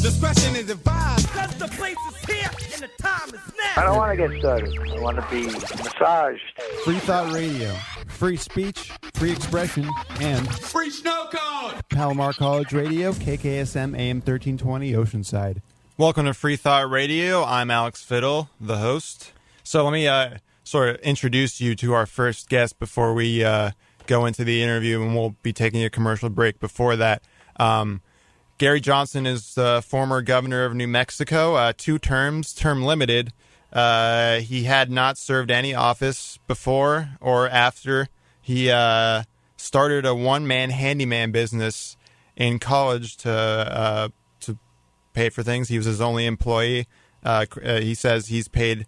Discretion is advised. Cause the place is here and the time is now. I don't want to get started. I want to be massaged. FreeThought Radio. Free speech, free expression, and Free snow cone. Palomar College Radio, KKSM AM 1320 Oceanside. Welcome to FreeThought Radio. I'm Alex Fidel, the host. So let me sort of introduce you to our first guest before we go into the interview, and we'll be taking a commercial break before that. Gary Johnson is the former governor of New Mexico, 2 terms, term limited. He had not served any office before or after. He started a one-man handyman business in college to pay for things. He was his only employee. He says he's paid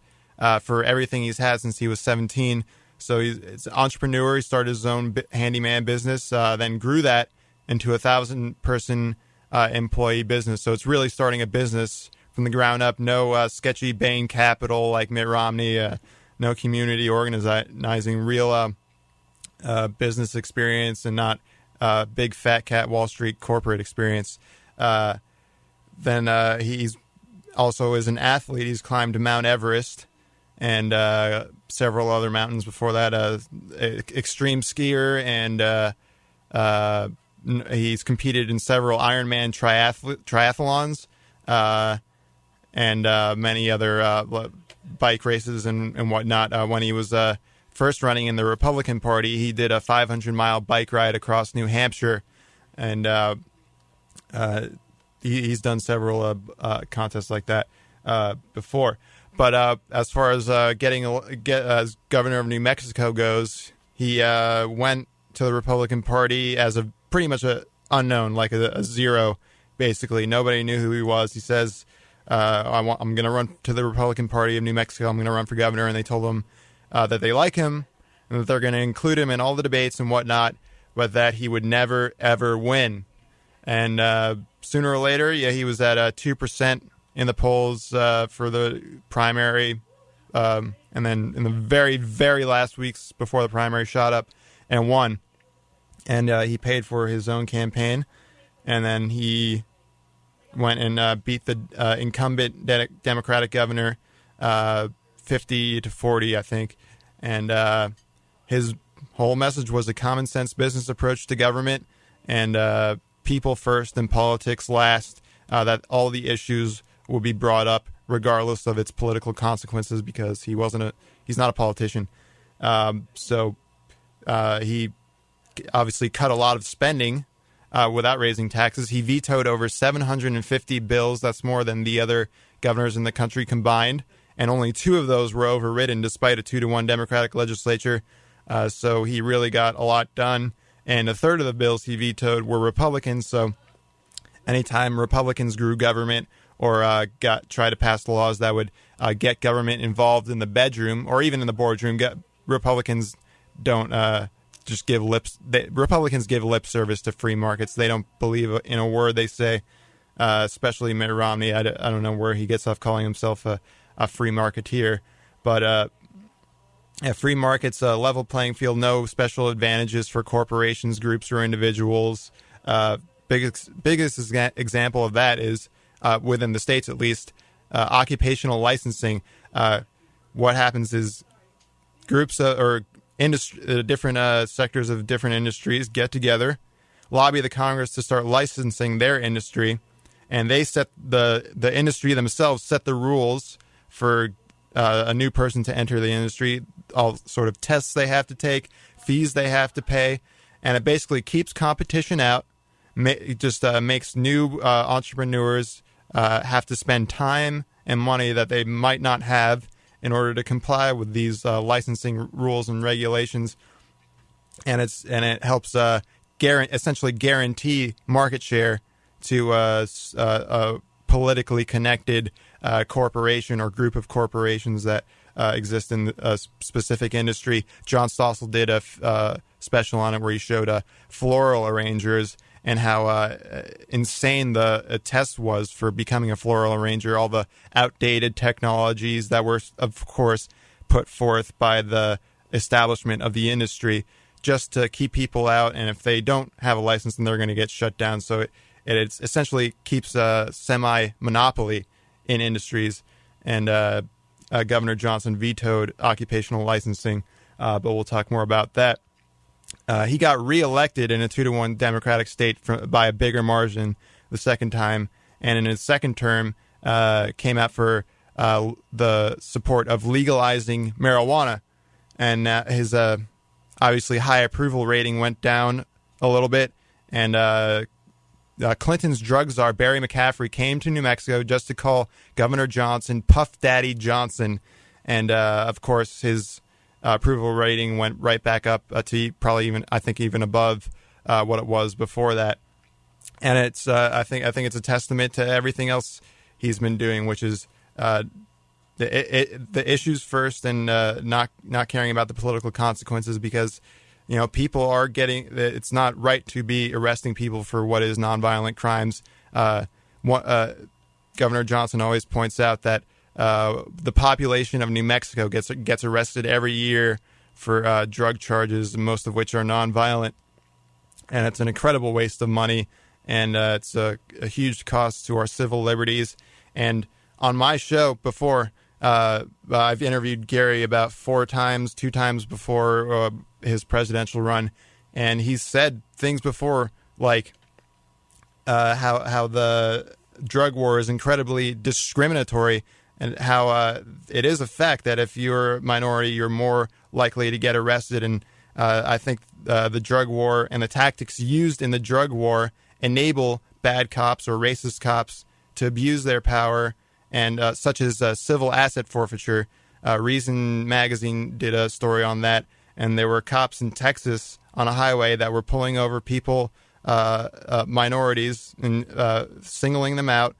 for everything he's had since he was 17. So he's an entrepreneur. He started his own handyman business, then grew that into a 1,000-person employee business. So it's really starting a business from the ground up. No sketchy Bain Capital like Mitt Romney. No community organizing. Real business experience and not big fat cat Wall Street corporate experience. Then he's also is an athlete. He's climbed Mount Everest and several other mountains before that. Extreme skier, and he's competed in several Ironman triathlons and many other bike races and whatnot. When he was first running in the Republican Party, he did a 500-mile bike ride across New Hampshire, and he's done several contests like that before. But as far as as governor of New Mexico goes, he went to the Republican Party as a pretty much a unknown, like a zero, basically. Nobody knew who he was. He says, I'm going to run to the Republican Party of New Mexico. I'm going to run for governor. And they told him that they like him and that they're going to include him in all the debates and whatnot, but that he would never, ever win. And sooner or later, he was at 2% in the polls for the primary. And then in the very, very last weeks before the primary, shot up and won. And he paid for his own campaign. And then he went and beat the incumbent Democratic governor 50-40, I think. And his whole message was a common sense business approach to government and people first and politics last, that all the issues will be brought up regardless of its political consequences, because he's not a politician. So he obviously cut a lot of spending without raising taxes. He vetoed over 750 bills. That's more than the other governors in the country combined. And only 2 of those were overridden despite a 2-1 Democratic legislature. So he really got a lot done. And a third of the bills he vetoed were Republicans. So anytime Republicans grew government or tried to pass laws that would get government involved in the bedroom or even in the boardroom, Republicans don't just give Republicans give lip service to free markets. They don't believe in a word they say, especially Mitt Romney. I don't know where he gets off calling himself a free marketeer, but free markets, level playing field, no special advantages for corporations, groups, or individuals. Biggest example of that is within the states, at least, occupational licensing. What happens is groups or different sectors of different industries get together, lobby the Congress to start licensing their industry, and they set the industry themselves set the rules for a new person to enter the industry, all sort of tests they have to take, fees they have to pay, and it basically keeps competition out. It just makes new entrepreneurs have to spend time and money that they might not have in order to comply with these licensing rules and regulations, and it helps essentially guarantee market share to a politically connected corporation or group of corporations that exist in a specific industry. John Stossel did a special on it where he showed floral arrangers and how insane the test was for becoming a floral arranger, all the outdated technologies that were, of course, put forth by the establishment of the industry just to keep people out. And if they don't have a license, then they're going to get shut down. So It essentially keeps a semi-monopoly in industries, and Governor Johnson vetoed occupational licensing, but we'll talk more about that. He got reelected in a 2-1 Democratic state by a bigger margin the second time, and in his second term came out for the support of legalizing marijuana, and his obviously high approval rating went down a little bit, and Clinton's drug czar Barry McCaffrey came to New Mexico just to call Governor Johnson Puff Daddy Johnson, and of course his approval rating went right back up to probably even above what it was before that. And it's I think it's a testament to everything else he's been doing, which is the issues first, and not caring about the political consequences, because people are getting. It's not right to be arresting people for what is nonviolent crimes. Governor Johnson always points out that the population of New Mexico gets arrested every year for drug charges, most of which are nonviolent, and it's an incredible waste of money, and it's a huge cost to our civil liberties. And on my show before, I've interviewed Gary about 4 times, 2 times before his presidential run, and he's said things before like how the drug war is incredibly discriminatory, and how it is a fact that if you're a minority, you're more likely to get arrested. And I think the drug war and the tactics used in the drug war enable bad cops or racist cops to abuse their power, and such as civil asset forfeiture. Reason magazine did a story on that, and there were cops in Texas on a highway that were pulling over people, minorities, and singling them out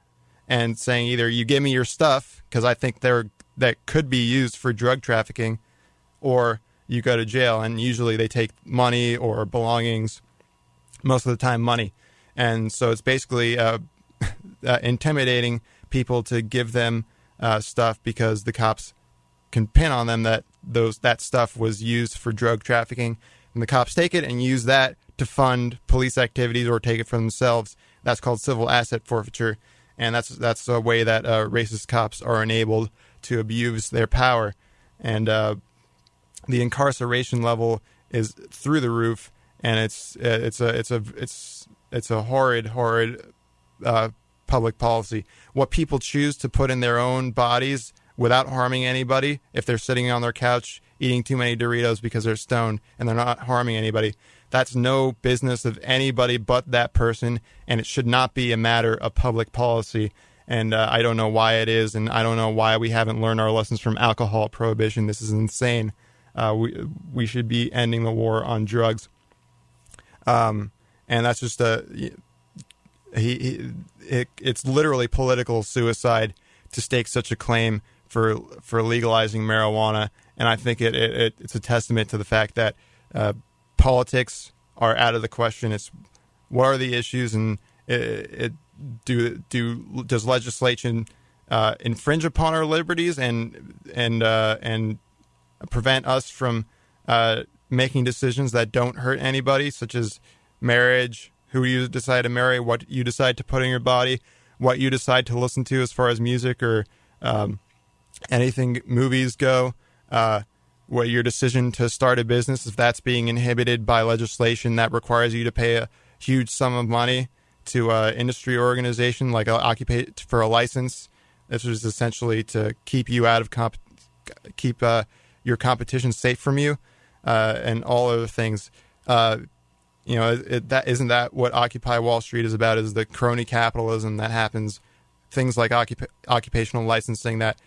and saying either you give me your stuff because I think that could be used for drug trafficking, or you go to jail. And usually they take money or belongings, most of the time money. And so it's basically intimidating people to give them stuff, because the cops can pin on them that that stuff was used for drug trafficking, and the cops take it and use that to fund police activities or take it for themselves. That's called civil asset forfeiture, and that's a way that racist cops are enabled to abuse their power. And the incarceration level is through the roof, and it's a horrid public policy. What people choose to put in their own bodies without harming anybody, if they're sitting on their couch eating too many Doritos because they're stoned and they're not harming anybody, that's no business of anybody but that person, and it should not be a matter of public policy. And I don't know why it is, and I don't know why we haven't learned our lessons from alcohol prohibition. This is insane. We should be ending the war on drugs. And that's just it's literally political suicide to stake such a claim for legalizing marijuana. And I think it's a testament to the fact that politics are out of the question. It's what are the issues, and does legislation infringe upon our liberties and prevent us from making decisions that don't hurt anybody, such as marriage, who you decide to marry, what you decide to put in your body, what you decide to listen to as far as music or anything movies go, what your decision to start a business, if that's being inhibited by legislation that requires you to pay a huge sum of money to an industry organization like for a license. This is essentially to keep you out of keep your competition safe from you, and all other things. That isn't that what Occupy Wall Street is about? Is the crony capitalism that happens? Things like occupational licensing that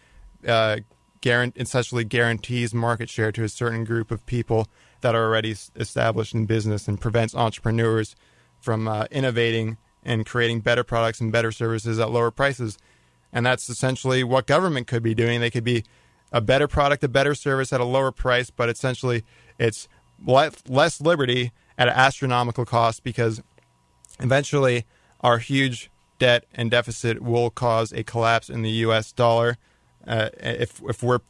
essentially guarantees market share to a certain group of people that are already established in business, and prevents entrepreneurs from innovating and creating better products and better services at lower prices. And that's essentially what government could be doing. They could be a better product, a better service at a lower price, but essentially it's less liberty at an astronomical cost, because eventually our huge debt and deficit will cause a collapse in the U.S. dollar. If we're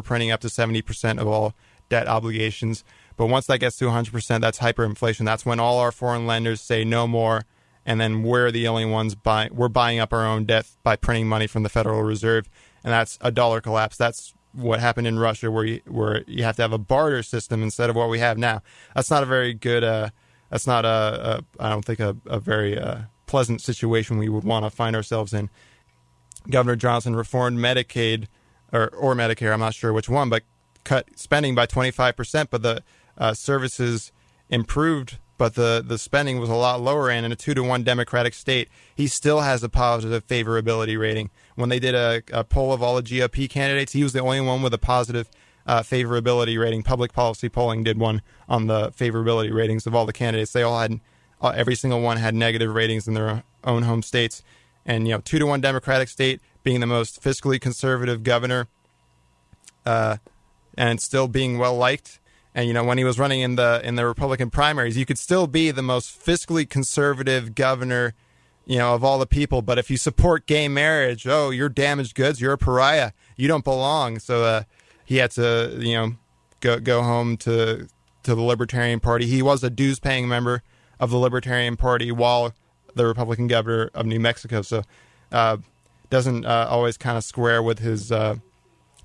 printing up to 70% of all debt obligations, but once that gets to 100%, that's hyperinflation. That's when all our foreign lenders say no more, and then we're the only ones we're buying up our own debt by printing money from the Federal Reserve, and that's a dollar collapse. That's what happened in Russia, where you have to have a barter system instead of what we have now. That's not a very good. That's not I don't think a very pleasant situation we would want to find ourselves in. Governor Johnson reformed Medicaid or Medicare. I'm not sure which one, but cut spending by 25%. But the services improved, but the spending was a lot lower. And in a 2-to-1 Democratic state, he still has a positive favorability rating. When they did a poll of all the GOP candidates, he was the only one with a positive favorability rating. Public policy polling did one on the favorability ratings of all the candidates. They all had, every single one had negative ratings in their own home states. And 2-to-1 Democratic state, being the most fiscally conservative governor, and still being well liked. And when he was running in the Republican primaries, you could still be the most fiscally conservative governor, of all the people. But if you support gay marriage, oh, you're damaged goods. You're a pariah. You don't belong. So he had to, go home to the Libertarian Party. He was a dues-paying member of the Libertarian Party while the Republican governor of New Mexico. So doesn't always kind of square with his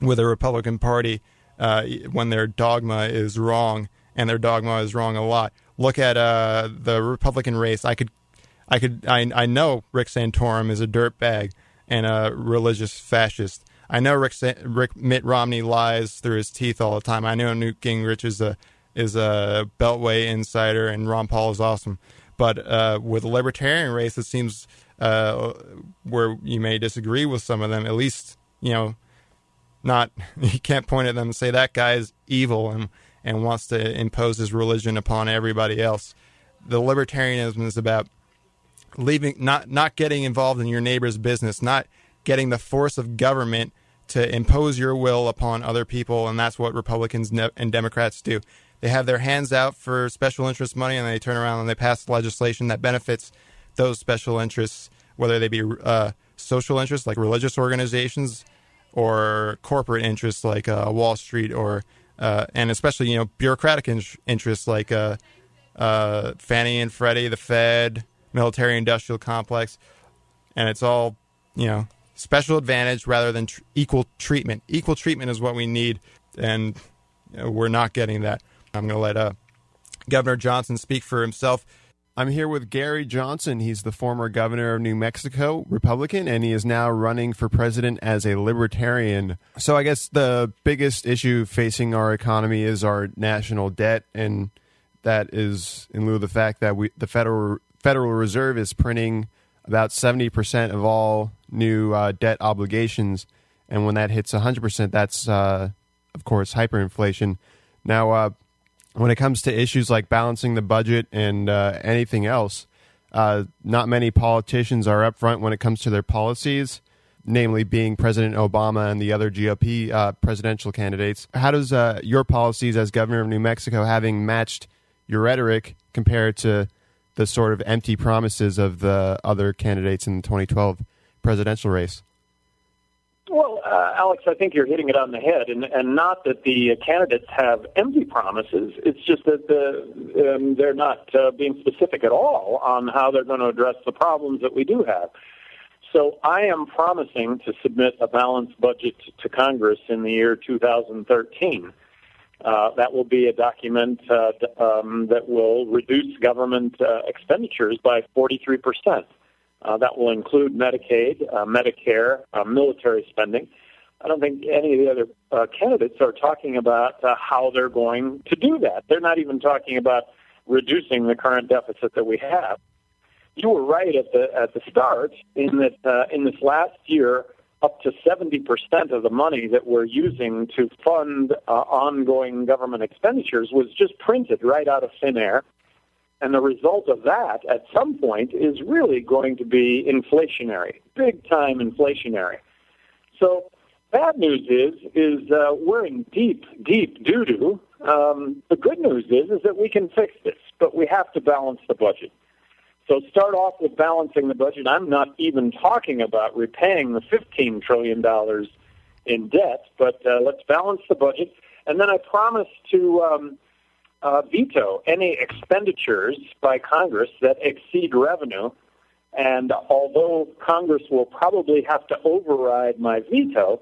with the Republican Party when their dogma is wrong, and their dogma is wrong a lot. Look at the Republican race. I know Rick Santorum is a dirtbag and a religious fascist. I know Rick Mitt Romney lies through his teeth all the time. I know Newt Gingrich is a Beltway insider, and Ron Paul is awesome. But with the Libertarian race, it seems where you may disagree with some of them, at least, not, you can't point at them and say that guy is evil and wants to impose his religion upon everybody else. The libertarianism is about not getting involved in your neighbor's business, not getting the force of government to impose your will upon other people, and that's what Republicans and Democrats do. They have their hands out for special interest money, and they turn around and they pass legislation that benefits those special interests, whether they be social interests like religious organizations or corporate interests like Wall Street, or and especially bureaucratic interests like Fannie and Freddie, the Fed, military-industrial complex, and it's all special advantage rather than equal treatment. Equal treatment is what we need, and we're not getting that. I'm going to let Governor Johnson speak for himself. I'm here with Gary Johnson. He's the former governor of New Mexico, Republican, and he is now running for president as a libertarian. So I guess the biggest issue facing our economy is our national debt, and that is in lieu of the fact that the Federal Reserve is printing about 70% of all new debt obligations, and when that hits 100%, that's, of course, hyperinflation. Now, when it comes to issues like balancing the budget and anything else, not many politicians are upfront when it comes to their policies, namely being President Obama and the other GOP presidential candidates. How does your policies as governor of New Mexico, having matched your rhetoric, compare to the sort of empty promises of the other candidates in the 2012 presidential race? Well, Alex, I think you're hitting it on the head, and not that the candidates have empty promises. It's just that they're not being specific at all on how they're going to address the problems that we do have. So I am promising to submit a balanced budget to Congress in the year 2013. That will be a document that will reduce government expenditures by 43%. That will include Medicaid, Medicare, military spending. I don't think any of the other candidates are talking about how they're going to do that. They're not even talking about reducing the current deficit that we have. You were right at the start in that in this last year, up to 70% of the money that we're using to fund ongoing government expenditures was just printed right out of thin air. And the result of that, at some point, is really going to be inflationary, big-time inflationary. So bad news is we're in deep, deep doo-doo. The good news is that we can fix this, but we have to balance the budget. So start off with balancing the budget. I'm not even talking about repaying the $15 trillion in debt, but let's balance the budget. And then I promise to veto any expenditures by Congress that exceed revenue And although Congress will probably have to override my veto,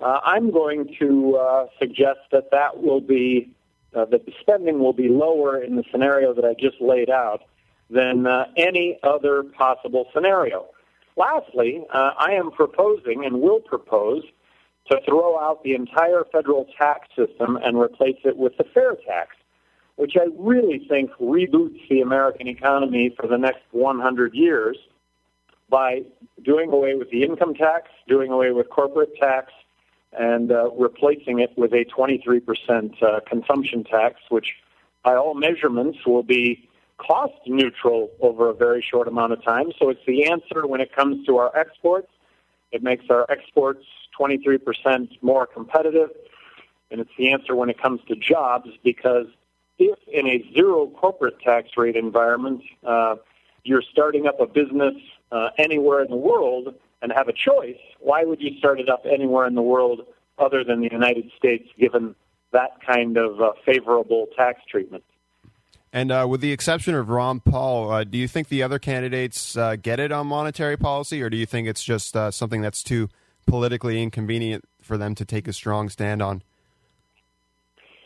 I'm going to suggest that the spending will be lower in the scenario that I just laid out than any other possible scenario. Lastly, I am proposing and will propose to throw out the entire federal tax system and replace it with the fair tax, which I really think reboots the American economy for the next 100 years by doing away with the income tax, doing away with corporate tax, and replacing it with a 23% consumption tax, which by all measurements will be cost neutral over a very short amount of time. So it's the answer when it comes to our exports. It makes our exports 23% more competitive, and it's the answer when it comes to jobs, because if in a zero corporate tax rate environment you're starting up a business anywhere in the world and have a choice, why would you start it up anywhere in the world other than the United States, given that kind of favorable tax treatment? And with the exception of Ron Paul, do you think the other candidates get it on monetary policy, or do you think it's just something that's too politically inconvenient for them to take a strong stand on?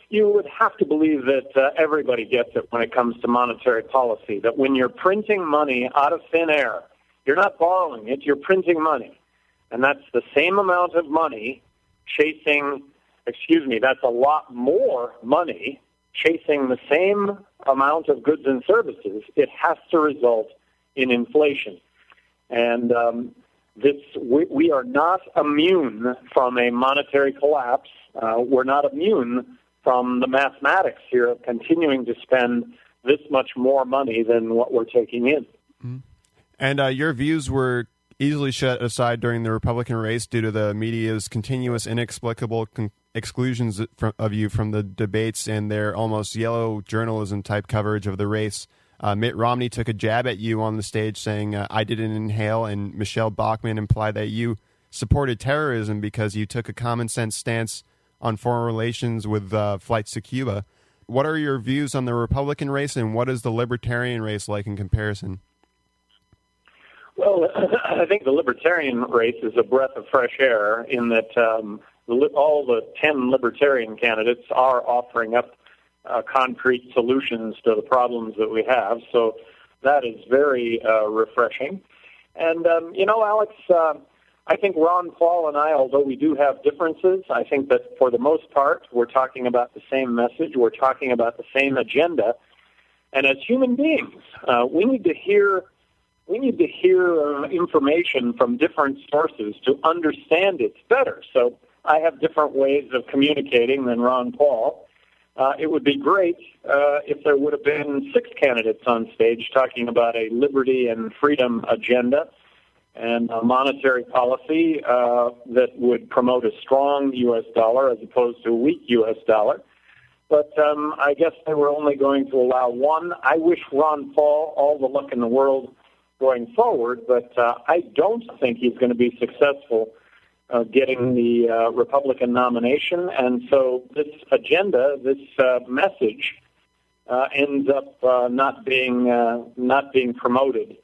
You would have to believe that everybody gets it when it comes to monetary policy, that when you're printing money out of thin air, you're not borrowing it, you're printing money. And that's the same amount of money that's a lot more money chasing the same amount of goods and services. It has to result in inflation. And we are not immune from a monetary collapse. We're not immune from the mathematics here of continuing to spend this much more money than what we're taking in. Mm-hmm. And your views were easily set aside during the Republican race due to the media's continuous, inexplicable exclusions of you from the debates and their almost yellow journalism-type coverage of the race. Mitt Romney took a jab at you on the stage saying, I didn't inhale, and Michelle Bachmann implied that you supported terrorism because you took a common-sense stance on foreign relations with flights to Cuba. What are your views on the Republican race, and what is the Libertarian race like in comparison? Well, I think the Libertarian race is a breath of fresh air in that all the 10 Libertarian candidates are offering up concrete solutions to the problems that we have. So that is very refreshing. And, Alex, I think Ron Paul and I, although we do have differences, I think that for the most part we're talking about the same message. We're talking about the same agenda. And as human beings, we need to hear information from different sources to understand it better. So I have different ways of communicating than Ron Paul. It would be great if there would have been 6 candidates on stage talking about a liberty and freedom agenda and a monetary policy that would promote a strong U.S. dollar as opposed to a weak U.S. dollar. But I guess they were only going to allow one. I wish Ron Paul all the luck in the world going forward, but I don't think he's going to be successful getting the Republican nomination. And so this agenda, this message, ends up not being promoted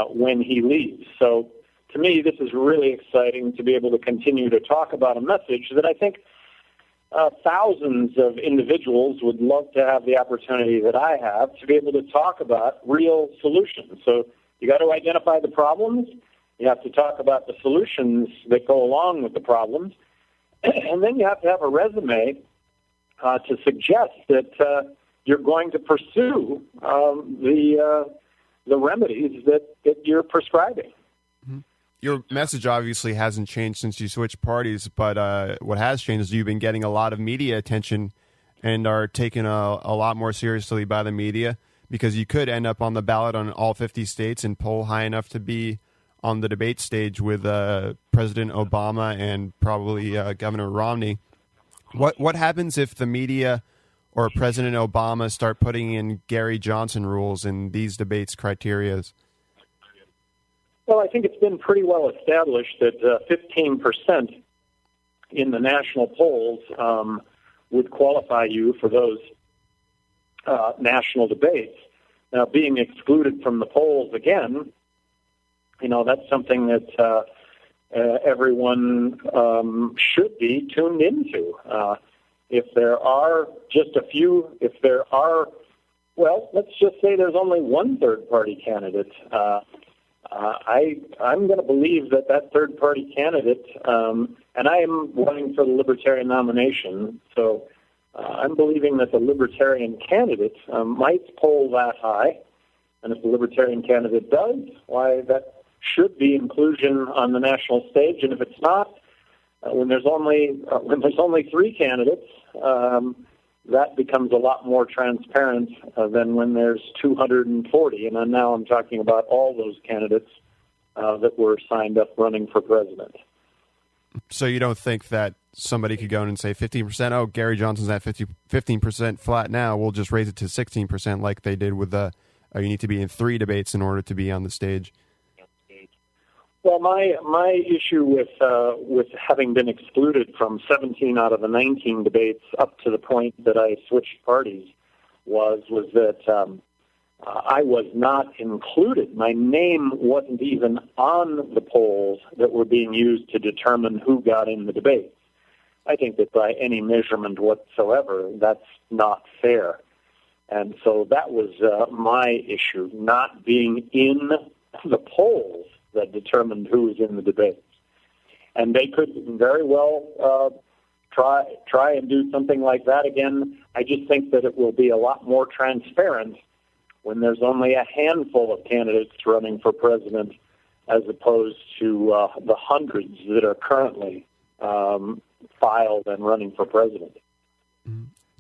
when he leaves. So to me, this is really exciting to be able to continue to talk about a message that I think thousands of individuals would love to have the opportunity that I have to be able to talk about real solutions. So you got to identify the problems. You have to talk about the solutions that go along with the problems. And then you have to have a resume to suggest that you're going to pursue the remedies that you're prescribing. Your message obviously hasn't changed since you switched parties, but what has changed is you've been getting a lot of media attention and are taken a lot more seriously by the media, because you could end up on the ballot on all 50 states and poll high enough to be on the debate stage with President Obama and probably Governor Romney. What happens if the media or President Obama start putting in Gary Johnson rules in these debates criterias? Well, I think it's been pretty well established that 15% in the national polls would qualify you for those national debates. Now, being excluded from the polls again that's something that everyone should be tuned into. If there are just a few, let's just say there's only one third-party candidate. I'm going to believe that third-party candidate, and I am running for the Libertarian nomination, so I'm believing that the Libertarian candidate might poll that high, and if the Libertarian candidate does, why, that should be inclusion on the national stage, and if it's not, when there's only three candidates, that becomes a lot more transparent than when there's 240. And now I'm talking about all those candidates that were signed up running for president. So you don't think that somebody could go in and say 15%, oh, Gary Johnson's at 15% flat now, we'll just raise it to 16% like they did with you need to be in 3 debates in order to be on the stage? Well, my issue with having been excluded from 17 out of the 19 debates up to the point that I switched parties was that I was not included. My name wasn't even on the polls that were being used to determine who got in the debates. I think that by any measurement whatsoever, that's not fair. And so that was my issue, not being in the polls that determined who was in the debates. And they could very well try and do something like that again. I just think that it will be a lot more transparent when there's only a handful of candidates running for president as opposed to the hundreds that are currently filed and running for president.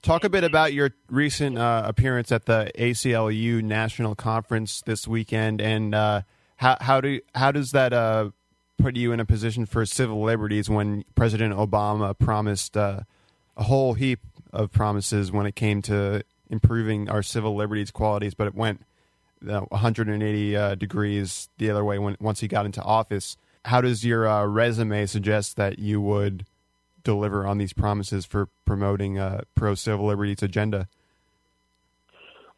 Talk a bit about your recent appearance at the ACLU National Conference this weekend, and how does that put you in a position for civil liberties when President Obama promised a whole heap of promises when it came to improving our civil liberties qualities, but it went 180 degrees the other way once he got into office? How does your resume suggest that you would deliver on these promises for promoting pro-civil liberties agenda?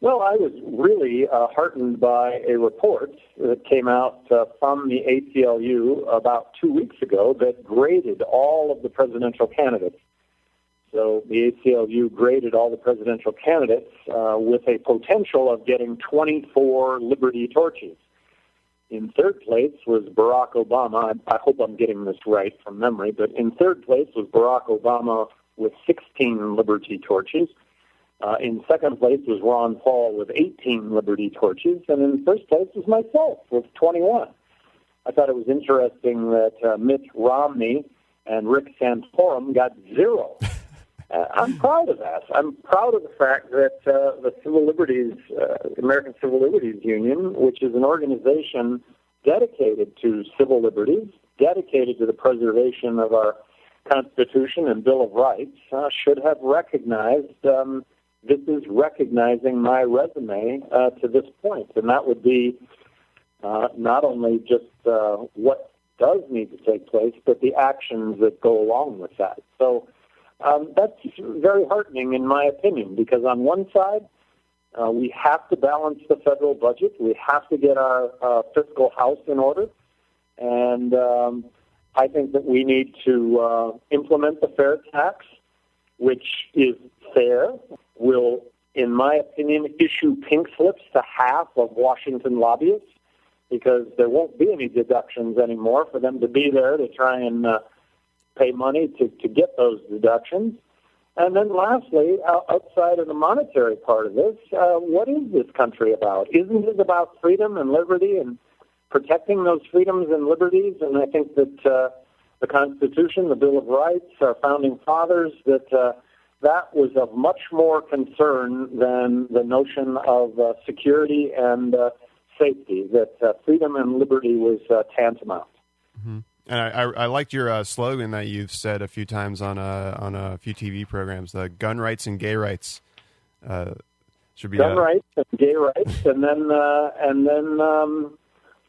Well, I was really heartened by a report that came out from the ACLU about 2 weeks ago that graded all of the presidential candidates. So the ACLU graded all the presidential candidates with a potential of getting 24 liberty torches. In third place was Barack Obama. I hope I'm getting this right from memory, but in third place was Barack Obama with 16 liberty torches. In second place was Ron Paul with 18 liberty torches, and in first place was myself with 21. I thought it was interesting that Mitt Romney and Rick Santorum got 0. I'm proud of that. I'm proud of the fact that the Civil Liberties, American Civil Liberties Union, which is an organization dedicated to civil liberties, dedicated to the preservation of our Constitution and Bill of Rights, should have recognized this is recognizing my resume to this point. And that would be not only just what does need to take place, but the actions that go along with that. So that's very heartening, in my opinion, because on one side, we have to balance the federal budget. We have to get our fiscal house in order. And I think that we need to implement the fair tax, which is fair, will, in my opinion, issue pink slips to half of Washington lobbyists, because there won't be any deductions anymore for them to be there to try and pay money to get those deductions. And then lastly, outside of the monetary part of this, what is this country about? Isn't it about freedom and liberty and protecting those freedoms and liberties? And I think that the Constitution, the Bill of Rights, our founding fathers, that was of much more concern than the notion of security and safety, that freedom and liberty was tantamount. Mm-hmm. And I liked your slogan that you've said a few times on a few TV programs: the gun rights and gay rights. Should be gun rights and gay rights, and then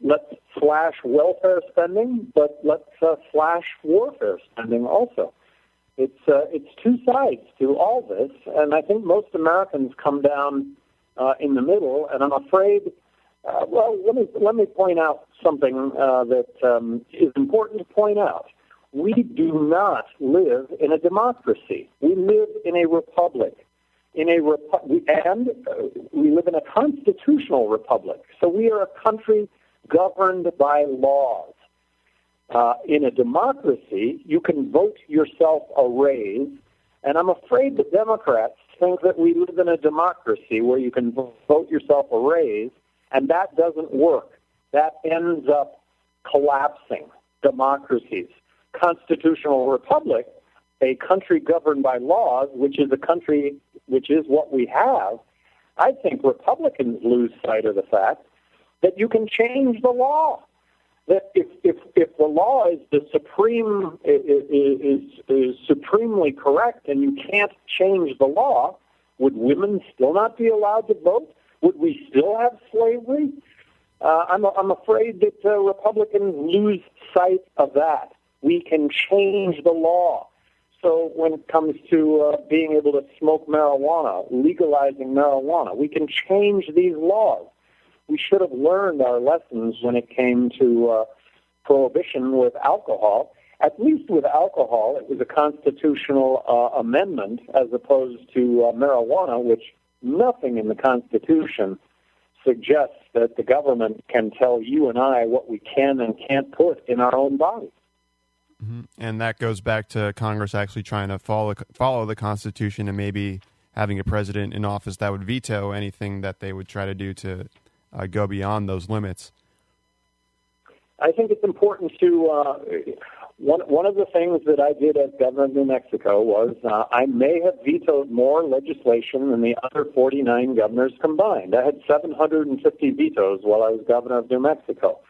let's slash welfare spending, but let's slash warfare spending also. It's two sides to all this, and I think most Americans come down in the middle, and I'm afraid Well, let me point out something that is important to point out. We do not live in a democracy. We live in a republic. We live in a constitutional republic. So we are a country governed by laws. In a democracy, you can vote yourself a raise, and I'm afraid the Democrats think that we live in a democracy where you can vote yourself a raise, and that doesn't work. That ends up collapsing democracies. Constitutional republic, a country governed by laws, which is what we have. I think Republicans lose sight of the fact that you can change the law. That if the law is the supreme is supremely correct and you can't change the law, would women still not be allowed to vote? Would we still have slavery? I'm afraid that Republicans lose sight of that. We can change the law. So when it comes to being able to smoke marijuana, legalizing marijuana, we can change these laws. We should have learned our lessons when it came to prohibition with alcohol. At least with alcohol, it was a constitutional amendment as opposed to marijuana, which nothing in the Constitution suggests that the government can tell you and I what we can and can't put in our own bodies. Mm-hmm. And that goes back to Congress actually trying to follow the Constitution and maybe having a president in office that would veto anything that they would try to do to go beyond those limits. I think it's important to one of the things that I did as governor of New Mexico was I may have vetoed more legislation than the other 49 governors combined. I had 750 vetoes while I was governor of New Mexico.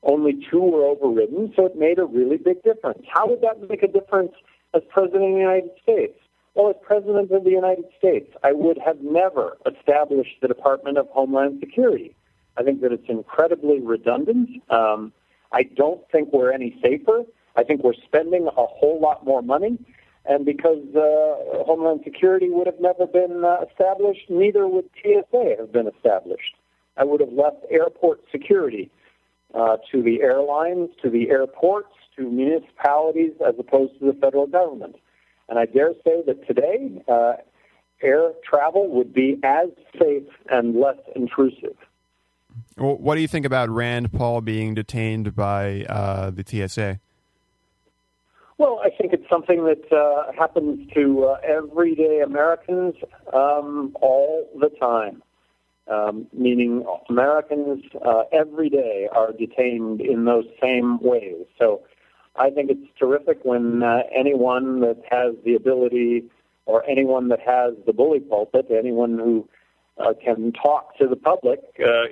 Only 2 were overridden, so it made a really big difference. How would that make a difference as President of the United States? Well, as President of the United States, I would have never established the Department of Homeland Security. I think that it's incredibly redundant. I don't think we're any safer. I think we're spending a whole lot more money. And because Homeland Security would have never been established, neither would TSA have been established. I would have left airport security to the airlines, to the airports, to municipalities, as opposed to the federal government. And I dare say that today, air travel would be as safe and less intrusive. Well, what do you think about Rand Paul being detained by the TSA? Well, I think it's something that happens to everyday Americans all the time. Meaning Americans every day are detained in those same ways. So I think it's terrific when anyone that has the ability or anyone that has the bully pulpit, anyone who can talk to the public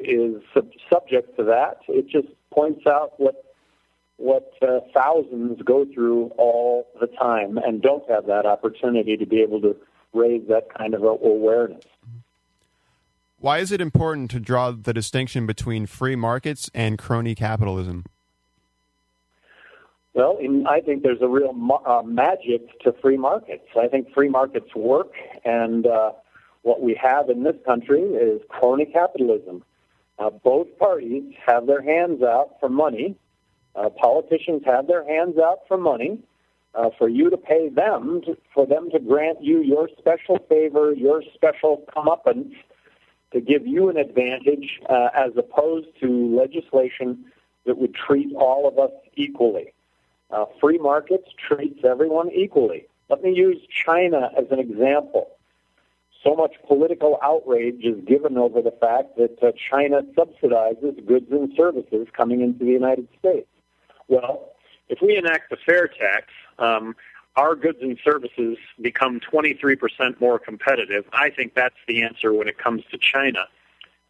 is subject to that. It just points out what thousands go through all the time and don't have that opportunity to be able to raise that kind of awareness. Why is it important to draw the distinction between free markets and crony capitalism? Well, I think there's a real magic to free markets. I think free markets work, and what we have in this country is crony capitalism. Both parties have their hands out for money. Politicians have their hands out for money for you to pay them, for them to grant you your special favor, your special comeuppance, to give you an advantage as opposed to legislation that would treat all of us equally. Free markets treats everyone equally. Let me use China as an example. So much political outrage is given over the fact that China subsidizes goods and services coming into the United States. Well, if we enact the fair tax, our goods and services become 23% more competitive. I think that's the answer when it comes to China.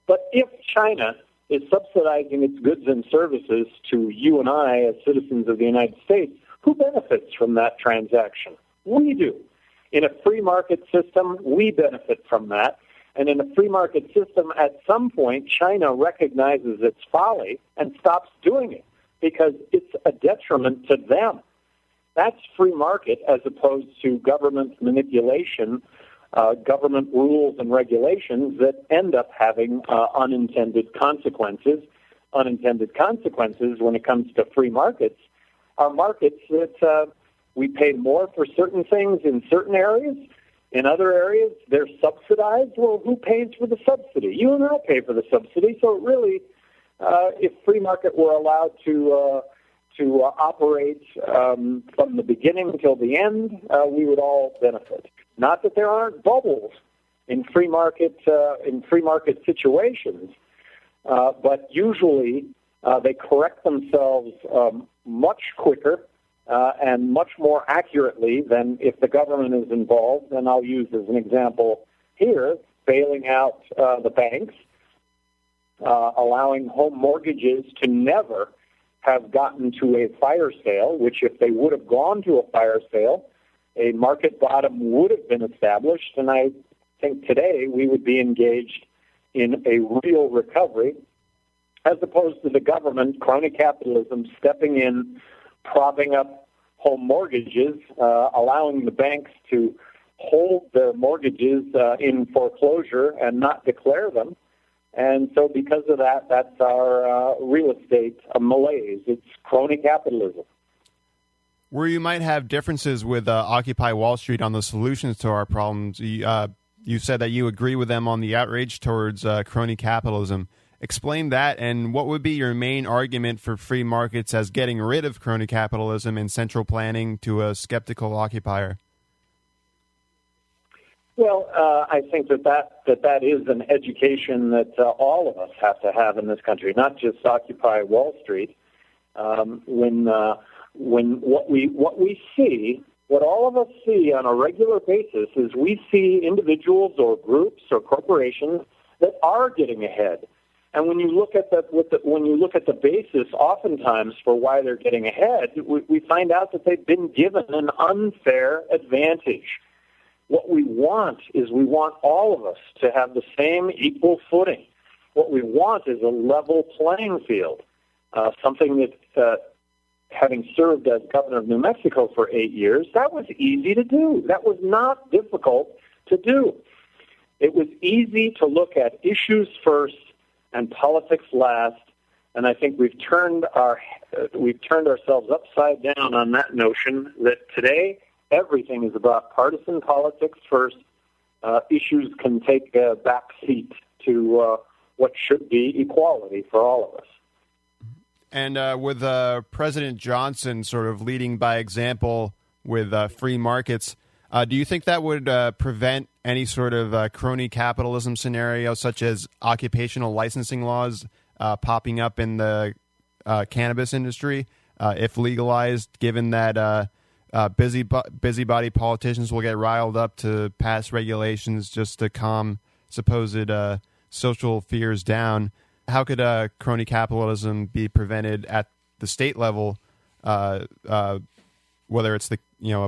But if China is subsidizing its goods and services to you and I as citizens of the United States, who benefits from that transaction? We do. In a free market system, we benefit from that. And in a free market system, at some point, China recognizes its folly and stops doing it because it's a detriment to them. That's free market as opposed to government manipulation government rules and regulations that end up having unintended consequences. Unintended consequences when it comes to free markets are markets that we pay more for certain things in certain areas. In other areas, they're subsidized. Well, who pays for the subsidy? You and I pay for the subsidy. So really, if free market were allowed to operate from the beginning until the end, we would all benefit. Not that there aren't bubbles in free market situations, but usually they correct themselves much quicker and much more accurately than if the government is involved. And I'll use as an example here, bailing out the banks, allowing home mortgages to never have gotten to a fire sale, which if they would have gone to a fire sale, a market bottom would have been established. And I think today we would be engaged in a real recovery, as opposed to the government, crony capitalism, stepping in, propping up home mortgages, allowing the banks to hold their mortgages in foreclosure and not declare them. And so because of that, that's our real estate malaise. It's crony capitalism. Where you might have differences with Occupy Wall Street on the solutions to our problems, you said that you agree with them on the outrage towards crony capitalism. Explain that, and what would be your main argument for free markets as getting rid of crony capitalism and central planning to a skeptical occupier? Well, I think that is an education that all of us have to have in this country, not just Occupy Wall Street. When what we see, what all of us see on a regular basis is we see individuals or groups or corporations that are getting ahead. And when you look at the basis, oftentimes for why they're getting ahead, we find out that they've been given an unfair advantage. What we want is we want all of us to have the same equal footing. What we want is a level playing field, something that, having served as governor of New Mexico for 8 years, that was easy to do. That was not difficult to do. It was easy to look at issues first and politics last, and I think we've turned ourselves upside down on that notion that today everything is about partisan politics first. Issues can take a back seat to what should be equality for all of us. And with President Johnson sort of leading by example with free markets, do you think that would prevent any sort of crony capitalism scenario, such as occupational licensing laws popping up in the cannabis industry, if legalized, given that busybody politicians will get riled up to pass regulations just to calm supposed social fears down? How could crony capitalism be prevented at the state level, whether it's a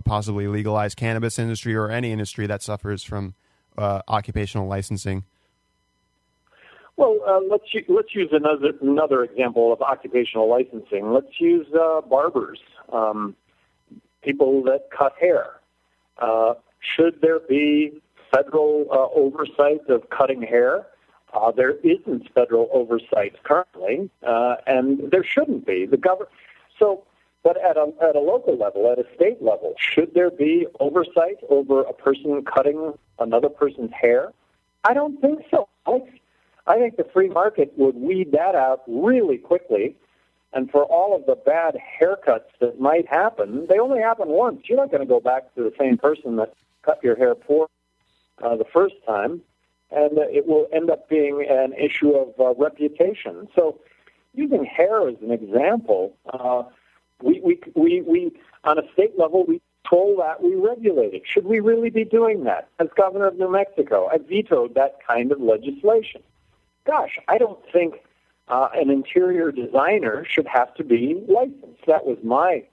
possibly legalized cannabis industry or any industry that suffers from occupational licensing? Well, let's use another example of occupational licensing. Let's use barbers, people that cut hair. Should there be federal oversight of cutting hair? There isn't federal oversight currently, and there shouldn't be. But at a local level, at a state level, should there be oversight over a person cutting another person's hair? I don't think so. I think the free market would weed that out really quickly. And for all of the bad haircuts that might happen, they only happen once. You're not going to go back to the same person that cut your hair for the first time. And it will end up being an issue of reputation. So using hair as an example, we on a state level, we control that, we regulate it. Should we really be doing that? As governor of New Mexico, I vetoed that kind of legislation. Gosh, I don't think an interior designer should have to be licensed. That was my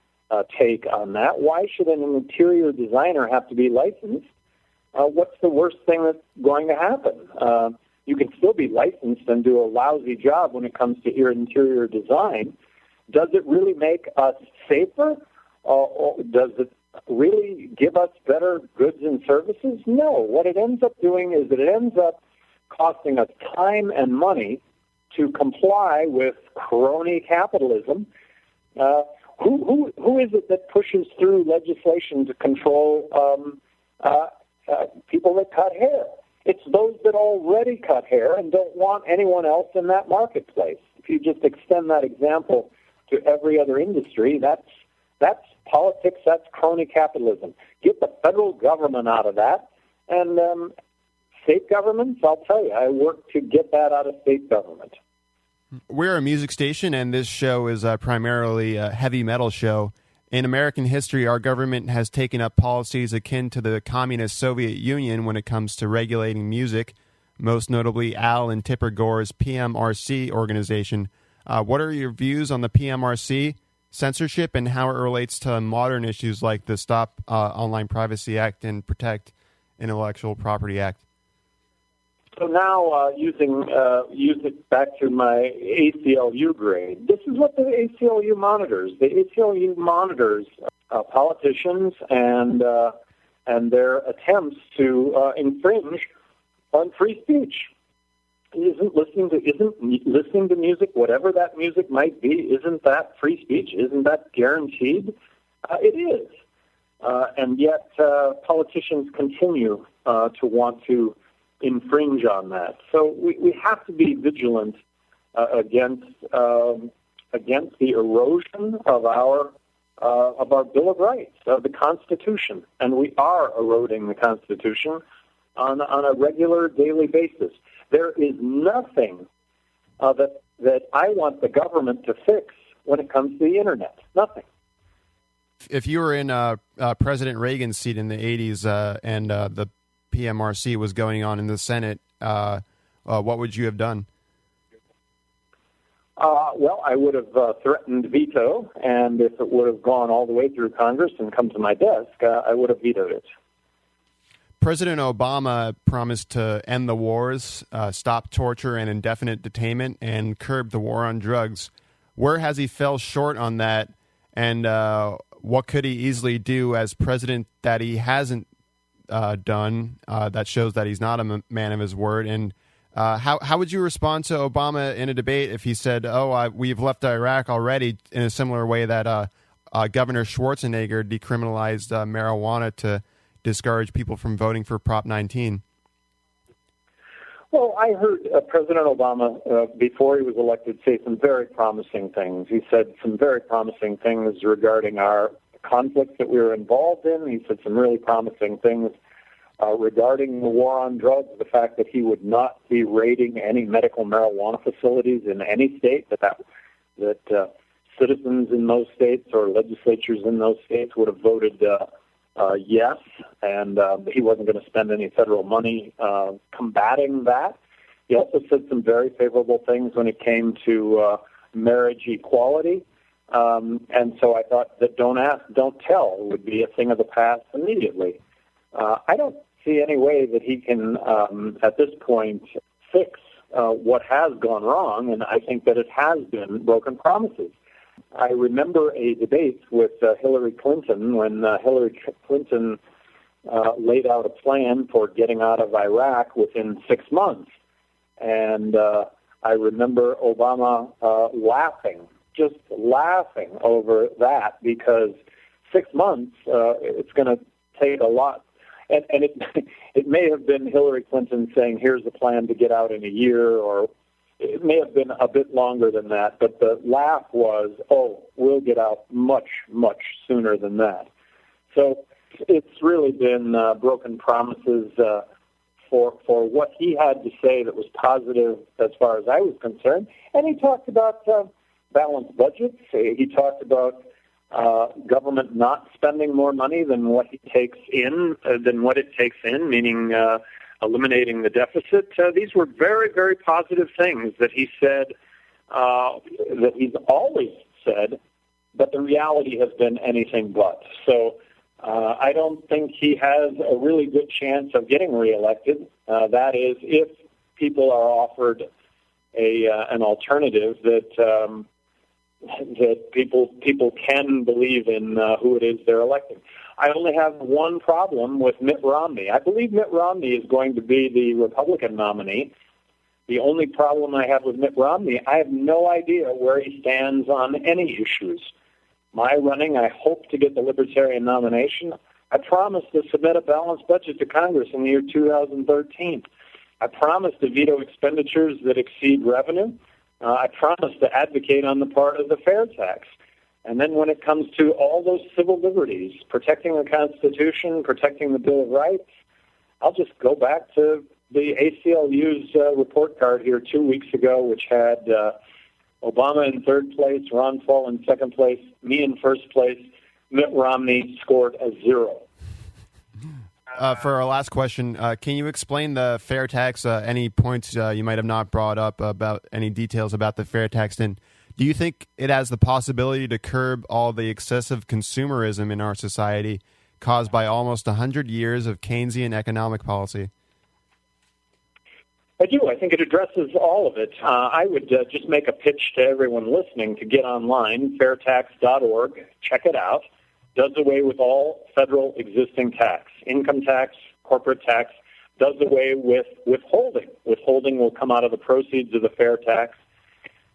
take on that. Why should an interior designer have to be licensed? What's the worst thing that's going to happen? You can still be licensed and do a lousy job when it comes to your interior design. Does it really make us safer? Or does it really give us better goods and services? No. What it ends up doing is that it ends up costing us time and money to comply with crony capitalism. Who is it that pushes through legislation to control people that cut hair? It's those that already cut hair and don't want anyone else in that marketplace. If you just extend that example to every other industry, that's politics, that's crony capitalism. Get the federal government out of that, and state governments, I'll tell you, I work to get that out of state government. We're a music station, and this show is primarily a heavy metal show. In American history, our government has taken up policies akin to the communist Soviet Union when it comes to regulating music, most notably Al and Tipper Gore's Pmrc organization. What are your views on the Pmrc censorship and how it relates to modern issues like the Stop Online Privacy Act and Protect Intellectual Property Act? So now, use it back to my ACLU grade. This is what the ACLU monitors. The ACLU monitors politicians and their attempts to infringe on free speech. Isn't listening to music, whatever that music might be, isn't that free speech? Isn't that guaranteed? It is, and yet politicians continue to want to infringe on that. So we have to be vigilant against the erosion of our Bill of Rights, of the Constitution, and we are eroding the Constitution on a regular, daily basis. There is nothing that I want the government to fix when it comes to the Internet. Nothing. If you were in President Reagan's seat in the 80s and the Pmrc was going on in the Senate, what would you have done? Well, I would have threatened veto, and if it would have gone all the way through Congress and come to my desk, I would have vetoed it. President Obama promised to end the wars, stop torture and indefinite detainment, and curb the war on drugs. Where has he fell short on that, and what could he easily do as president that he hasn't done that shows that he's not a man of his word? And how would you respond to Obama in a debate if he said, we've left Iraq already, in a similar way that Governor Schwarzenegger decriminalized marijuana to discourage people from voting for Prop 19? Well, I heard President Obama, before he was elected, say some very promising things. He said some very promising things regarding our conflicts that we were involved in. He said some really promising things regarding the war on drugs, the fact that he would not be raiding any medical marijuana facilities in any state, that citizens in those states or legislatures in those states would have voted yes, and he wasn't going to spend any federal money combating that. He also said some very favorable things when it came to marriage equality. And so I thought that don't ask, don't tell would be a thing of the past immediately. I don't see any way that he can, at this point, fix what has gone wrong, and I think that it has been broken promises. I remember a debate with Hillary Clinton when Hillary Clinton laid out a plan for getting out of Iraq within 6 months. And I remember Obama just laughing over that, because 6 months, it's going to take a lot. And it may have been Hillary Clinton saying, here's the plan to get out in a year, or it may have been a bit longer than that. But the laugh was, we'll get out much, much sooner than that. So it's really been broken promises for what he had to say that was positive as far as I was concerned. And he talked about balanced budgets. He talked about government not spending more money than what it takes in, meaning eliminating the deficit. These were very, very positive things that he said, that he's always said, but the reality has been anything but. So I don't think he has a really good chance of getting reelected. That is, if people are offered an alternative that that people can believe in who it is they're electing. I only have one problem with Mitt Romney. I believe Mitt Romney is going to be the Republican nominee. The only problem I have with Mitt Romney, I have no idea where he stands on any issues. My running, I hope to get the Libertarian nomination. I promise to submit a balanced budget to Congress in the year 2013. I promise to veto expenditures that exceed revenue. I promise to advocate on the part of the fair tax. And then when it comes to all those civil liberties, protecting the Constitution, protecting the Bill of Rights, I'll just go back to the ACLU's report card here 2 weeks ago, which had Obama in third place, Ron Paul in second place, me in first place. Mitt Romney scored a 0. For our last question, can you explain the fair tax? Any points you might have not brought up about any details about the fair tax? And do you think it has the possibility to curb all the excessive consumerism in our society caused by almost 100 years of Keynesian economic policy? I do. I think it addresses all of it. I would just make a pitch to everyone listening to get online, fairtax.org, check it out. Does away with all federal existing tax, income tax, corporate tax, does away with withholding. Withholding will come out of the proceeds of the fair tax.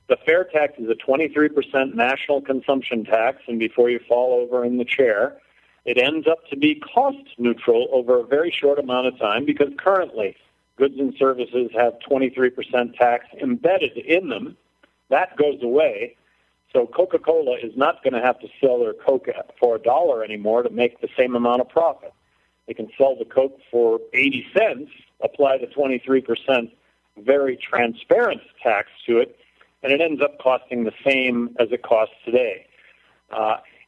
The fair tax is a 23% national consumption tax, and before you fall over in the chair, it ends up to be cost neutral over a very short amount of time because currently goods and services have 23% tax embedded in them. That goes away. So Coca-Cola is not going to have to sell their Coke for $1 anymore to make the same amount of profit. They can sell the Coke for 80 cents, apply the 23% very transparent tax to it, and it ends up costing the same as it costs today.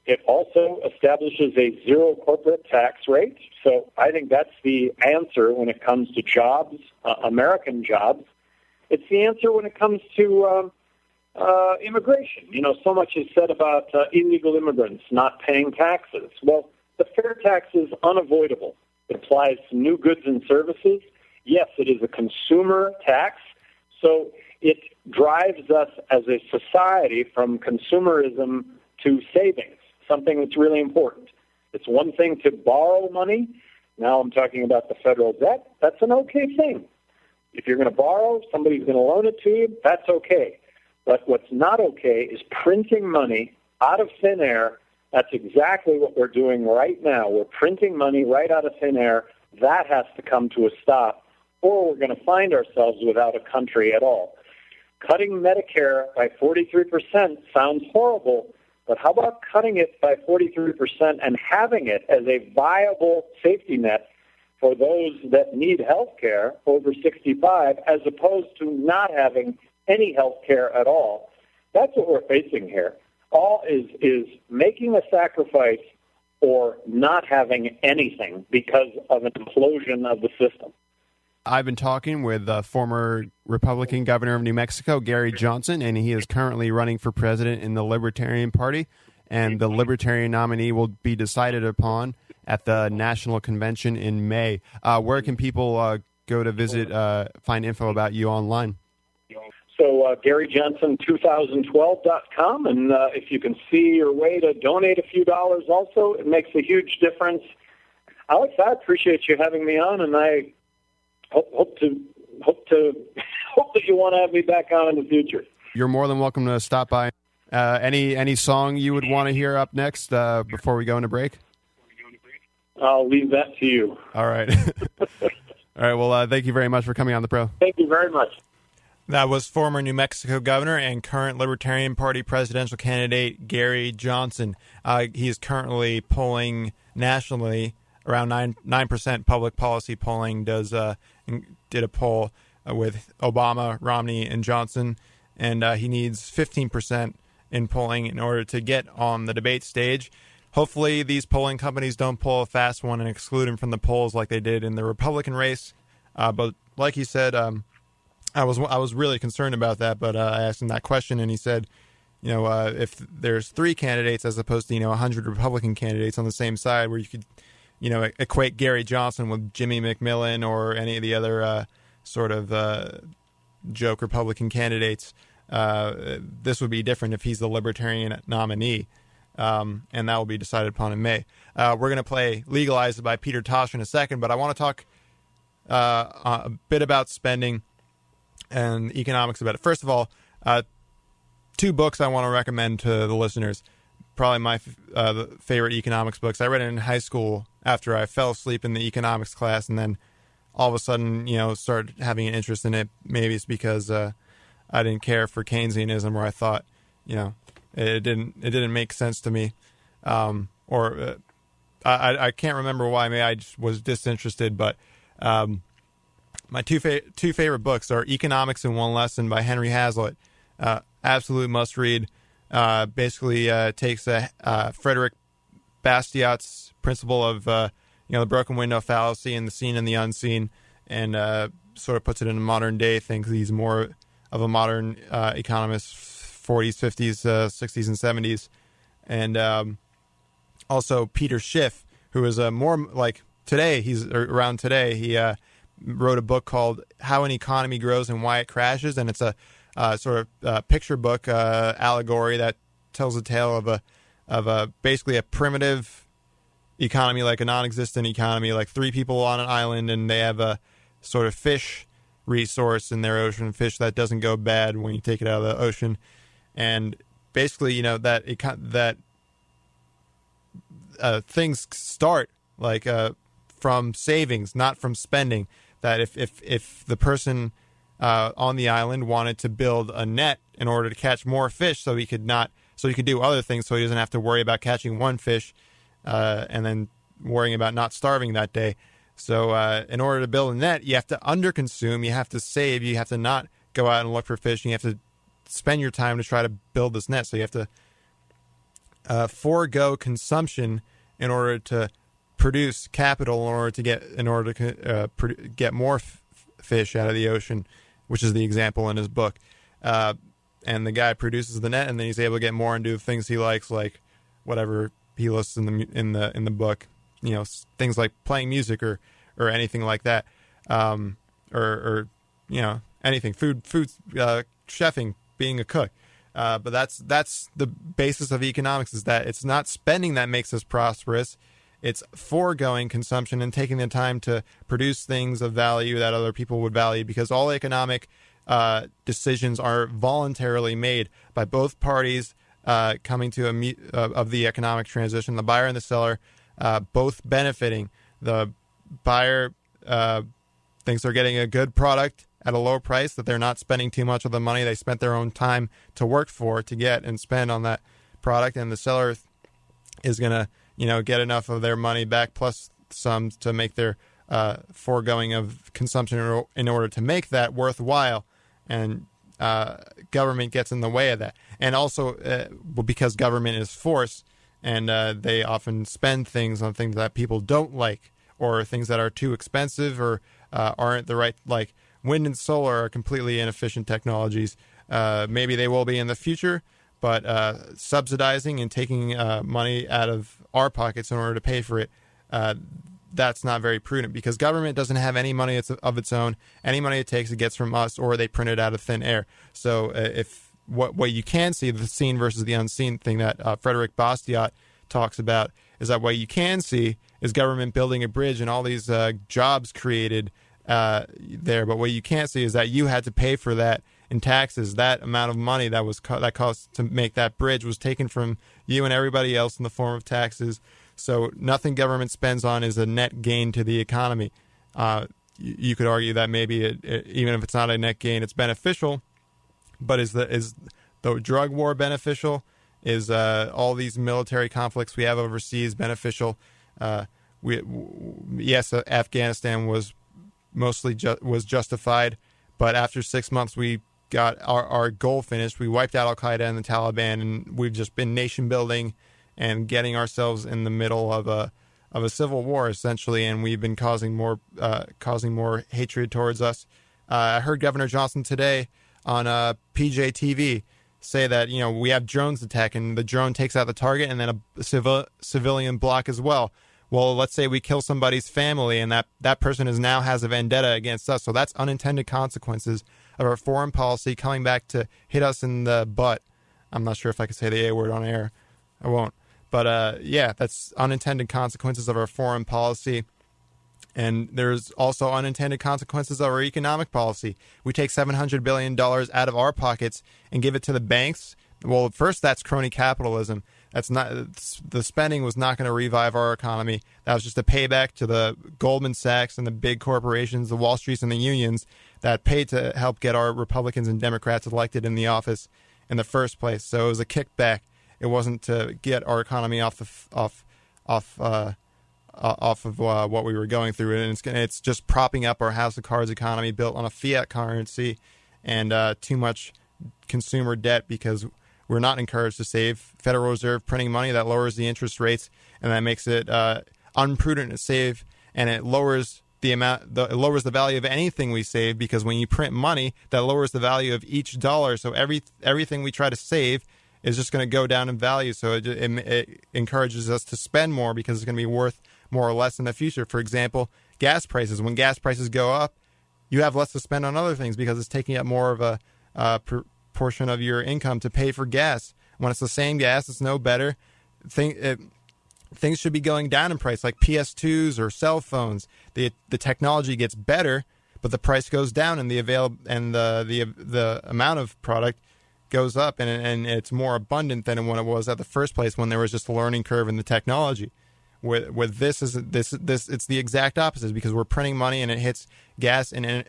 It also establishes a zero corporate tax rate. So I think that's the answer when it comes to jobs, American jobs. It's the answer when it comes to immigration. You know, so much is said about illegal immigrants not paying taxes. Well, the fair tax is unavoidable. It applies to new goods and services. Yes, it is a consumer tax, so it drives us as a society from consumerism to savings, something that's really important. It's one thing to borrow money. Now I'm talking about the federal debt. That's an okay thing. If you're going to borrow, somebody's going to loan it to you, that's okay. But what's not okay is printing money out of thin air. That's exactly what we're doing right now. We're printing money right out of thin air. That has to come to a stop, or we're going to find ourselves without a country at all. Cutting Medicare by 43% sounds horrible, but how about cutting it by 43% and having it as a viable safety net for those that need health care over 65 as opposed to not having any health care at all? That's what we're facing here. All is making a sacrifice or not having anything because of an implosion of the system. I've been talking with former Republican governor of New Mexico, Gary Johnson, and he is currently running for president in the Libertarian Party, and the Libertarian nominee will be decided upon at the National Convention in May. Where can people go to visit, find info about you online? So GaryJohnson2012.com, and if you can see your way to donate a few dollars also, it makes a huge difference. Alex, I appreciate you having me on, and I hope that you want to have me back on in the future. You're more than welcome to stop by. Any song you would want to hear up next before we go into break? I'll leave that to you. All right. All right. Well, thank you very much for coming on the Pro. Thank you very much. That was former New Mexico governor and current Libertarian Party presidential candidate Gary Johnson. He is currently polling nationally around 9% public policy polling. Did a poll with Obama, Romney, and Johnson, and he needs 15% in polling in order to get on the debate stage. Hopefully, these polling companies don't pull a fast one and exclude him from the polls like they did in the Republican race. But like he said, I was really concerned about that. But I asked him that question, and he said, if there's 3 candidates as opposed to 100 Republican candidates on the same side, where you could equate Gary Johnson with Jimmy McMillan or any of the other sort of joke Republican candidates, this would be different if he's the Libertarian nominee, and that will be decided upon in May. We're going to play Legalize It by Peter Tosh in a second, but I want to talk a bit about spending and economics about it. First of all, 2 books I want to recommend to the listeners. Probably my favorite economics books. I read it in high school after I fell asleep in the economics class, and then all of a sudden, started having an interest in it. Maybe it's because I didn't care for Keynesianism, or I thought, it didn't make sense to me, or I can't remember why. Maybe I just was disinterested. But my two favorite books are Economics in One Lesson by Henry Hazlitt. Absolute must read. Basically takes Frederick Bastiat's principle of the broken window fallacy and the seen and the unseen, and sort of puts it in a modern day. Thinks he's more of a modern economist, 40s, 50s, 60s, and 70s, and also Peter Schiff, who is more like today. He's around today. He wrote a book called How an Economy Grows and Why It Crashes, and it's a sort of picture book allegory that tells a tale of a basically a primitive economy, like a non-existent economy, like 3 people on an island, and they have a sort of fish resource in their ocean, fish that doesn't go bad when you take it out of the ocean, and basically that things start like from savings, not from spending. That if the person on the island wanted to build a net in order to catch more fish, so he could do other things, so he doesn't have to worry about catching one fish and then worrying about not starving that day. So in order to build a net, you have to underconsume, you have to save, you have to not go out and look for fish, and you have to spend your time to try to build this net. So you have to forego consumption in order to produce capital, in order to get more fish out of the ocean, which is the example in his book. And the guy produces the net, and then he's able to get more and do things he likes, like whatever he lists in the book, things like playing music or anything like that, or anything, food, chefing, being a cook. But that's the basis of economics, is that it's not spending that makes us prosperous. It's foregoing consumption and taking the time to produce things of value that other people would value, because all economic decisions are voluntarily made by both parties coming to of the economic transition, the buyer and the seller, both benefiting. The buyer thinks they're getting a good product at a low price, that they're not spending too much of the money they spent their own time to work for, to get and spend on that product, and the seller is going to get enough of their money back plus some to make their foregoing of consumption in order to make that worthwhile. And government gets in the way of that. And also because government is force, and they often spend things on things that people don't like, or things that are too expensive, or aren't the right, like wind and solar are completely inefficient technologies. Maybe they will be in the future, but subsidizing and taking money out of our pockets in order to pay for it, that's not very prudent, because government doesn't have any money of its own. Any money it takes, it gets from us, or they print it out of thin air. So if what you can see, the seen versus the unseen thing that Frederick Bastiat talks about, is that what you can see is government building a bridge and all these jobs created there. But what you can't see is that you had to pay for that in taxes. That amount of money that cost to make that bridge was taken from you and everybody else in the form of taxes. So nothing government spends on is a net gain to the economy. You could argue that maybe even if it's not a net gain, it's beneficial. But is the drug war beneficial? Is all these military conflicts we have overseas beneficial? Yes, Afghanistan was mostly was justified, but after 6 months we got our goal finished. We wiped out Al Qaeda and the Taliban, and we've just been nation building and getting ourselves in the middle of a civil war, essentially, and we've been causing more hatred towards us. I heard Governor Johnson today on PJTV say that we have drones attack, and the drone takes out the target, and then a civilian block as well. Well, let's say we kill somebody's family, and that person now has a vendetta against us. So that's unintended consequences of our foreign policy coming back to hit us in the butt. I'm not sure if I can say the A word on air. I won't. But yeah, that's unintended consequences of our foreign policy. And there's also unintended consequences of our economic policy. We take $700 billion out of our pockets and give it to the banks. Well, first, that's crony capitalism. That's not, the spending was not going to revive our economy. That was just a payback to the Goldman Sachs and the big corporations, the Wall Streets and the unions that paid to help get our Republicans and Democrats elected in the office in the first place. So it was a kickback. It wasn't to get our economy off of what we were going through, and it's just propping up our house of cards economy built on a fiat currency and too much consumer debt because we're not encouraged to save. Federal Reserve printing money that lowers the interest rates, and that makes it unprudent to save, and it lowers the amount. It lowers the value of anything we save because when you print money, that lowers the value of each dollar. So everything we try to save is just going to go down in value. So it encourages us to spend more because it's going to be worth more or less in the future. For example, gas prices. When gas prices go up, you have less to spend on other things because it's taking up more of a portion of your income to pay for gas. When it's the same gas, it's no better. Things should be going down in price, like PS2s or cell phones. The technology gets better, but the price goes down, and the amount of product goes up, and it's more abundant than when it was at the first place when there was just a learning curve in the technology. With this it's the exact opposite because we're printing money and it hits gas and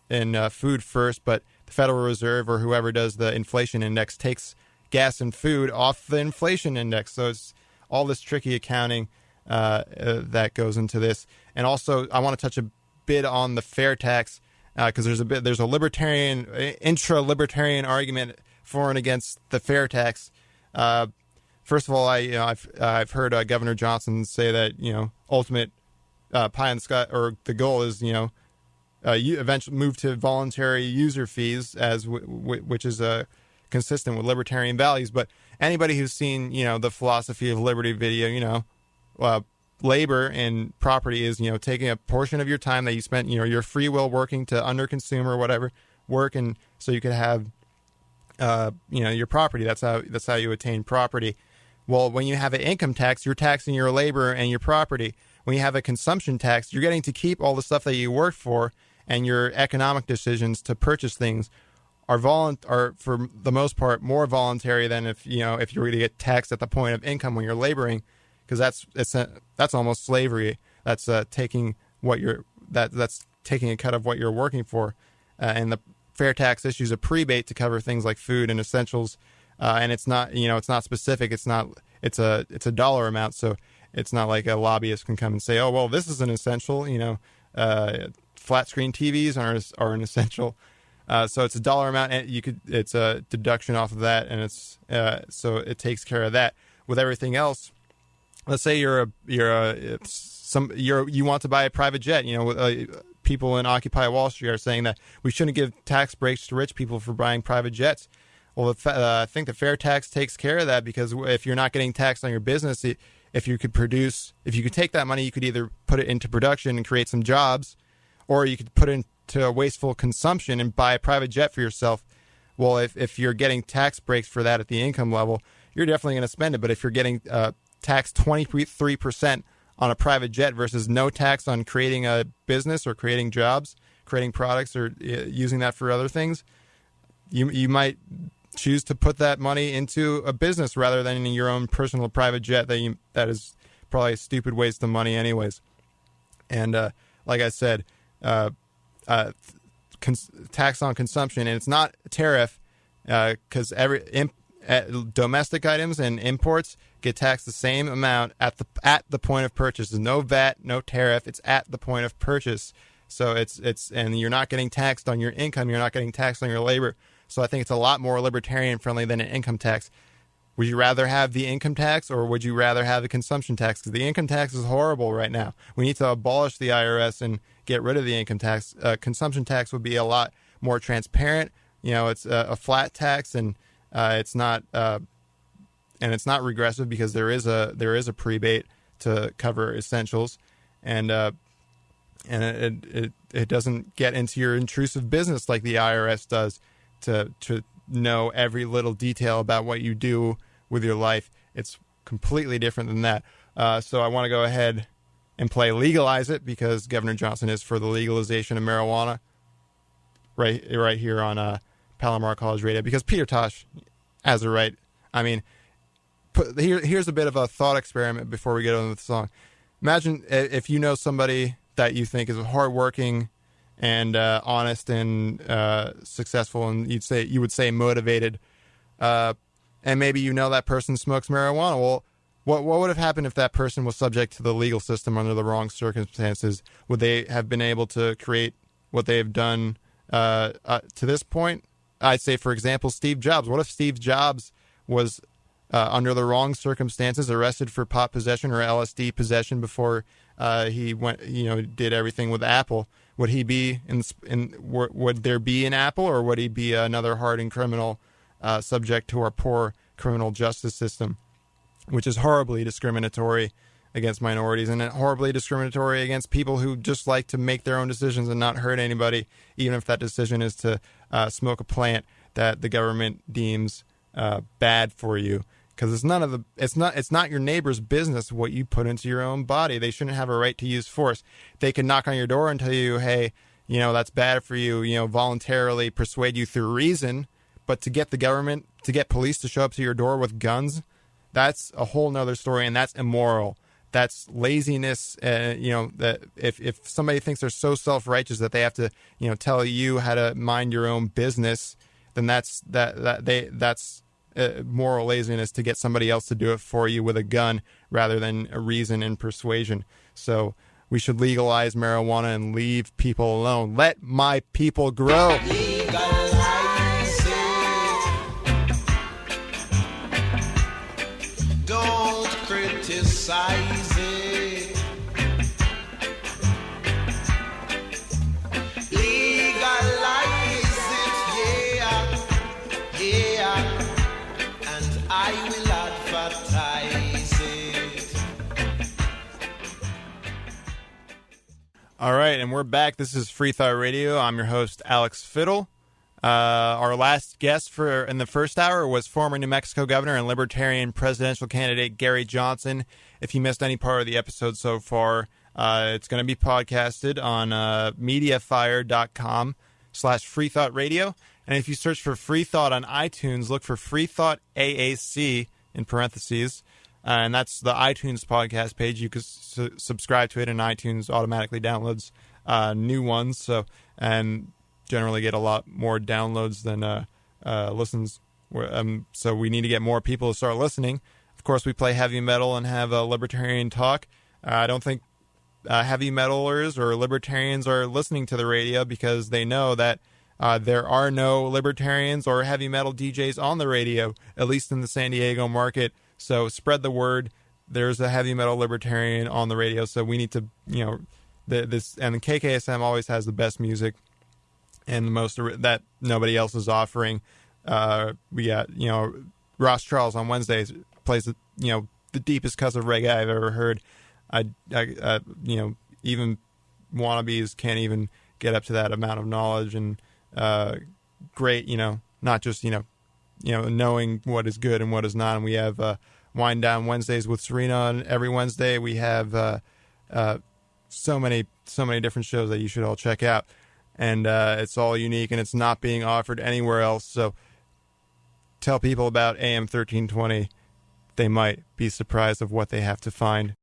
food first, but the Federal Reserve or whoever does the inflation index takes gas and food off the inflation index. So it's all this tricky accounting that goes into this. And also, I want to touch a bit on the fair tax because there's a libertarian intra-libertarian argument for and against the fair tax. First of all, I've heard Governor Johnson say that ultimate pie in the sky, or the goal is you eventually move to voluntary user fees which is consistent with libertarian values. But anybody who's seen the Philosophy of Liberty video, labor and property is taking a portion of your time that you spent your free will working to underconsume or whatever work, and so you could have your property. That's how you attain property. Well, when you have an income tax, you're taxing your labor and your property. When you have a consumption tax, you're getting to keep all the stuff that you work for, and your economic decisions to purchase things are for the most part more voluntary than if you were to get taxed at the point of income when you're laboring, because that's almost slavery. That's taking that's taking a cut of what you're working for, and the fair tax issues a prebate to cover things like food and essentials. And it's not, it's not specific. It's a dollar amount. So it's not like a lobbyist can come and say, oh, well, this is an essential, flat screen TVs are an essential. So it's a dollar amount, and it's a deduction off of that. And it's, so it takes care of that. With everything else, let's say you want to buy a private jet, people in Occupy Wall Street are saying that we shouldn't give tax breaks to rich people for buying private jets. Well, I think the fair tax takes care of that, because if you're not getting taxed on your business, if you could take that money, you could either put it into production and create some jobs, or you could put it into wasteful consumption and buy a private jet for yourself. Well, if you're getting tax breaks for that at the income level, you're definitely going to spend it. But if you're getting taxed 23% on a private jet versus no tax on creating a business or creating jobs, creating products, or using that for other things, you might choose to put that money into a business rather than in your own personal private jet. That is probably a stupid waste of money anyways. And like I said, tax on consumption, and it's not a tariff, because domestic items and imports get taxed the same amount at the point of purchase. There's no VAT, no tariff. It's at the point of purchase. So and you're not getting taxed on your income. You're not getting taxed on your labor. So I think it's a lot more libertarian friendly than an income tax. Would you rather have the income tax, or would you rather have the consumption tax? Because the income tax is horrible right now. We need to abolish the IRS and get rid of the income tax. Consumption tax would be a lot more transparent. It's a flat tax, and it's not regressive because there is a prebate to cover essentials, and it doesn't get into your intrusive business like the IRS does. to know every little detail about what you do with your life. It's completely different than that. So I want to go ahead and play Legalize It, because Governor Johnson is for the legalization of marijuana right here on Palomar College Radio, because Peter Tosh has it right. I mean, here's a bit of a thought experiment before we get on with the song. Imagine if you know somebody that you think is hardworking and honest and successful, and you would say motivated, and maybe you know that person smokes marijuana. Well, what would have happened if that person was subject to the legal system under the wrong circumstances? Would they have been able to create what they have done to this point? I'd say, for example, Steve Jobs. What if Steve Jobs was under the wrong circumstances arrested for pot possession or LSD possession before he went, did everything with Apple? Would he be would there be an Apple, or would he be another hardened criminal subject to our poor criminal justice system, which is horribly discriminatory against minorities and horribly discriminatory against people who just like to make their own decisions and not hurt anybody, even if that decision is to smoke a plant that the government deems bad for you. Because it's not your neighbor's business what you put into your own body. They shouldn't have a right to use force. They can knock on your door and tell you, hey, that's bad for you, voluntarily persuade you through reason. But to get the government, to get police to show up to your door with guns, that's a whole nother story, and that's immoral. That's laziness. That if somebody thinks they're so self-righteous that they have to, tell you how to mind your own business, then that's moral laziness to get somebody else to do it for you with a gun rather than a reason and persuasion. So we should legalize marijuana and leave people alone. Let my people grow. Legalize it. Don't criticize it. Legalize it, yeah. I will advertise it. All right, and we're back. This is FreeThought Radio. I'm your host, Alex Fidel. Our last guest in the first hour was former New Mexico governor and Libertarian presidential candidate Gary Johnson. If you missed any part of the episode so far, it's going to be podcasted on mediafire.com/FreeThought Radio. And if you search for FreeThought on iTunes, look for FreeThought AAC in parentheses. And that's the iTunes podcast page. You can subscribe to it, and iTunes automatically downloads new ones. And generally get a lot more downloads than listens. So we need to get more people to start listening. Of course, we play heavy metal and have a libertarian talk. I don't think heavy metalers or libertarians are listening to the radio because they know that there are no libertarians or heavy metal DJs on the radio, at least in the San Diego market. So spread the word. There's a heavy metal libertarian on the radio. So we need to, this, and the KKSM always has the best music and the most that nobody else is offering. We got, Ross Charles on Wednesdays plays, the deepest cuss of reggae I've ever heard. Even wannabes can't even get up to that amount of knowledge and great, not just, knowing what is good and what is not. And we have Wind Down Wednesdays with Serena, and every Wednesday we have so many different shows that you should all check out. And it's all unique, and it's not being offered anywhere else. So tell people about AM 1320. They might be surprised of what they have to find.